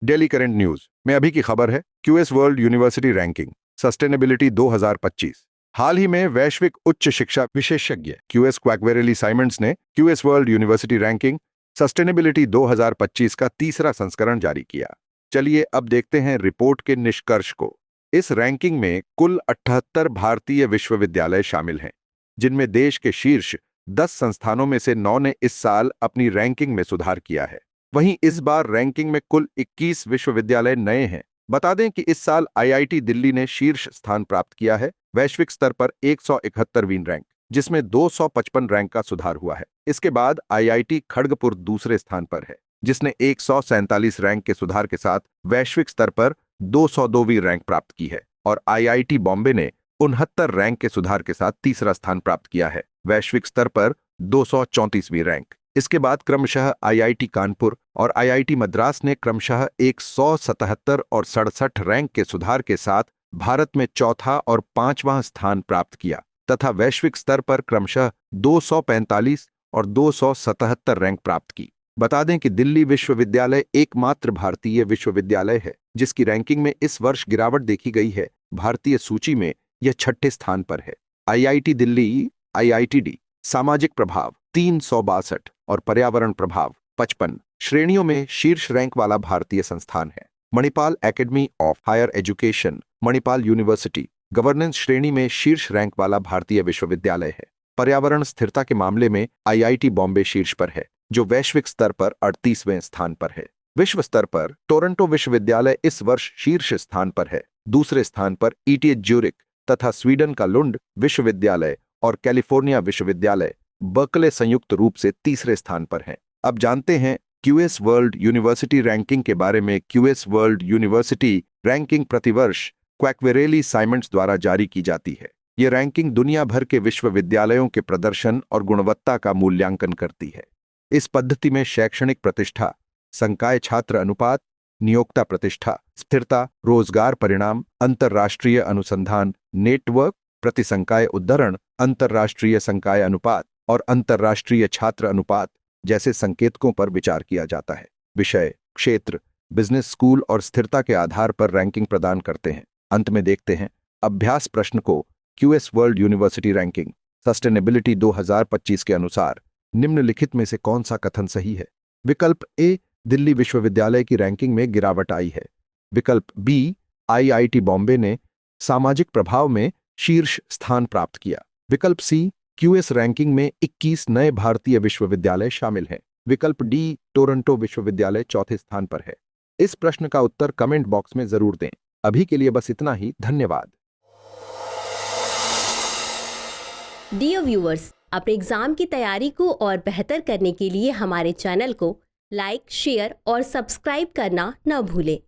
Daily current news में अभी की खबर है QS world university ranking sustainability 2025। हाल ही में वैश्विक उच्च शिक्षा विशेषज्ञ क्यूएस क्वैकवेरेली साइमंड्स ने QS world university ranking sustainability 2025 का तीसरा संस्करण जारी किया। चलिए अब देखते हैं रिपोर्ट के निष्कर्ष को। इस रैंकिंग में कुल 78 भारतीय विश्वविद्यालय शामिल हैं, जिनमें देश के शीर्ष 10 संस्थानों में से 9 ने इस साल अपनी रैंकिंग में सुधार किया है। वहीं इस बार रैंकिंग में कुल 21 विश्वविद्यालय नए हैं। बता दें कि इस साल आईआईटी दिल्ली ने शीर्ष स्थान प्राप्त किया है, वैश्विक स्तर पर 171वीं रैंक, जिसमें 255 रैंक का सुधार हुआ है। इसके बाद आईआईटी खड़गपुर दूसरे स्थान पर है, जिसने 147 रैंक के सुधार के साथ वैश्विक स्तर पर 202वीं रैंक प्राप्त की है, और आईआईटी बॉम्बे ने 69 रैंक के सुधार के साथ तीसरा स्थान प्राप्त किया है, वैश्विक स्तर पर 234वीं रैंक। इसके बाद क्रमशः आईआईटी कानपुर और आईआईटी मद्रास ने क्रमशः 177 और 67 रैंक के सुधार के साथ भारत में चौथा और 5वां स्थान प्राप्त किया तथा वैश्विक स्तर पर क्रमशः 245 और 277 रैंक प्राप्त की। बता दें कि दिल्ली विश्वविद्यालय एकमात्र भारतीय विश्वविद्यालय है जिसकी रैंकिंग में इस वर्ष गिरावट देखी गई है। भारतीय सूची में यह 6ठे स्थान पर है। आईआईटी दिल्ली आईआईटीडी सामाजिक प्रभाव 362 और पर्यावरण प्रभाव 55 श्रेणियों में शीर्ष रैंक वाला भारतीय संस्थान है। Manipal academy of higher education Manipal university governance श्रेणी में शीर्ष रैंक वाला भारतीय विश्वविद्यालय है। पर्यावरण स्थिरता के मामले में आईआईटी बॉम्बे शीर्ष पर है, जो वैश्विक स्तर पर 38वें स्थान पर है। विश्व स्तर पर टोरंटो विश्वविद्यालय इस वर्ष शीर्ष स्थान पर है। दूसरे स्थान पर ईटीएच ज्यूरिख तथा स्वीडन का लुंड विश्वविद्यालय और कैलिफोर्निया विश्वविद्यालय बर्कले संयुक्त रूप से तीसरे स्थान पर हैं। अब जानते हैं क्यूएस वर्ल्ड यूनिवर्सिटी रैंकिंग के बारे में। क्यूएस वर्ल्ड यूनिवर्सिटी रैंकिंग प्रतिवर्ष क्वैकवेरेली साइमंड्स द्वारा जारी की जाती है। यह रैंकिंग दुनिया भर के विश्वविद्यालयों के प्रदर्शन और गुणवत्ता का मूल्यांकन करती है। इस पद्धति में शैक्षणिक प्रतिष्ठा, संकाय छात्र अनुपात, नियोक्ता प्रतिष्ठा, स्थिरता, रोजगार परिणाम, अंतर्राष्ट्रीय अनुसंधान नेटवर्क, प्रति संकाय उद्धरण, अंतर्राष्ट्रीय संकाय अनुपात और अंतर्राष्ट्रीय छात्र अनुपात जैसे संकेतकों पर विचार किया जाता है। विषय, क्षेत्र, बिजनेस स्कूल और स्थिरता के आधार पर रैंकिंग प्रदान करते हैं। अंत में देखते हैं अभ्यास प्रश्न को। QS world university ranking sustainability 2025 के अनुसार निम्नलिखित में से कौन सा कथन सही है? विकल्प ए, दिल्ली विश्वविद्यालय की रैंकिंग में गिरावट आई है। विकल्प बी, आईआईटी बॉम्बे ने सामाजिक प्रभाव में शीर्ष स्थान प्राप्त किया। विकल्प सी, क्यूएस रैंकिंग में 21 नए भारतीय विश्वविद्यालय शामिल हैं। विकल्प डी, टोरंटो विश्वविद्यालय चौथे स्थान पर है। इस प्रश्न का उत्तर कमेंट बॉक्स में जरूर दें। अभी के लिए बस इतना ही। धन्यवाद। डियर व्यूअर्स, अपने एग्जाम की तैयारी को और बेहतर करने के लिए हमारे चैनल को लाइक, शेयर और सब्सक्राइब करना न भूलें।